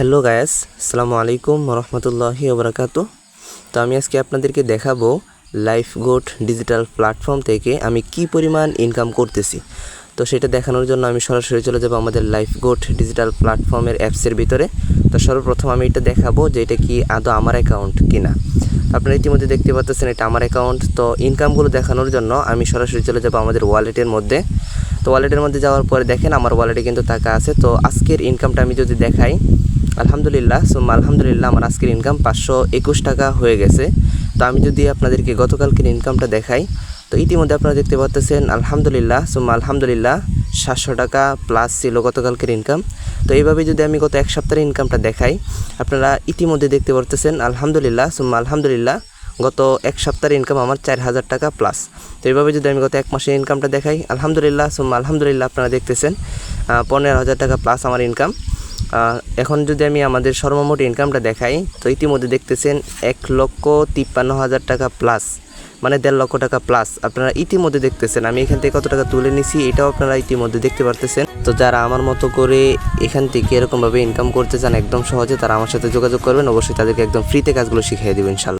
Hello Guys, আসসালামু আলাইকুম রহমতুল্লাহি ওবরাকাতু। তো আমি আজকে আপনাদেরকে দেখাবো লাইফ গোট ডিজিটাল প্ল্যাটফর্ম থেকে আমি কি পরিমাণ ইনকাম করতেছি। তো সেটা দেখানোর জন্য আমি সরাসরি চলে যাব আমাদের লাইফ গোট ডিজিটাল প্ল্যাটফর্মের অ্যাপসের ভিতরে। তো সর্বপ্রথম আমি এটা দেখাবো যে এটা কি আদৌ আমার অ্যাকাউন্ট কিনা। আপনারা ইতিমধ্যে দেখতে পাচ্ছেন এটা আমার অ্যাকাউন্ট। তো ইনকামগুলো দেখানোর জন্য আমি সরাসরি চলে যাব আমাদের ওয়ালেটের মধ্যে। তো ওয়ালেটের মধ্যে যাওয়ার পরে দেখেন আমার ওয়ালেটে কিন্তু টাকা আছে। তো আজকের ইনকামটা আমি যদি দেখাই, আলহামদুলিল্লাহ আলহামদুলিল্লাহ আমার আজকের ইনকাম 521 টাকা হয়ে গেছে। তো আমি যদি আপনাদেরকে গতকালকের ইনকামটা দেখাই, তো ইতিমধ্যে আপনারা দেখতে পাচ্ছেন আলহামদুলিল্লাহ আলহামদুলিল্লাহ 700 টাকা প্লাস ছিল গতকালকের ইনকাম। তো এইভাবে যদি আমি গত এক সপ্তাহের ইনকামটা দেখাই, আপনারা ইতিমধ্যে দেখতে পাচ্ছেন আলহামদুলিল্লাহ আলহামদুলিল্লাহ গত এক সপ্তাহের ইনকাম আমার 4000 টাকা প্লাস। তো এইভাবে যদি আমি গত এক মাসের ইনকামটা দেখাই, আলহামদুলিল্লাহ আলহামদুলিল্লাহ আপনারা দেখতেছেন 15,000 টাকা প্লাস আমার ইনকাম। এখন যদি আমি আমাদের সর্বমোট ইনকামটা দেখাই, তো ইতিমধ্যে দেখতেছেন 1,53,000 টাকা প্লাস, মানে 1.5 লক্ষ টাকা প্লাস আপনারা ইতিমধ্যে দেখতেছেন। আমি এখান থেকে কত টাকা তুলে নিছি এটাও আপনারা ইতিমধ্যে দেখতে পারতেছেন। তো যারা আমার মতো করে এখান থেকে এরকমভাবে ইনকাম করতে চান একদম সহজে, তারা আমার সাথে যোগাযোগ করবেন। অবশ্যই তাদেরকে একদম ফ্রিতে কাজগুলো শিখিয়ে দেবেন ইনশাল্লাহ।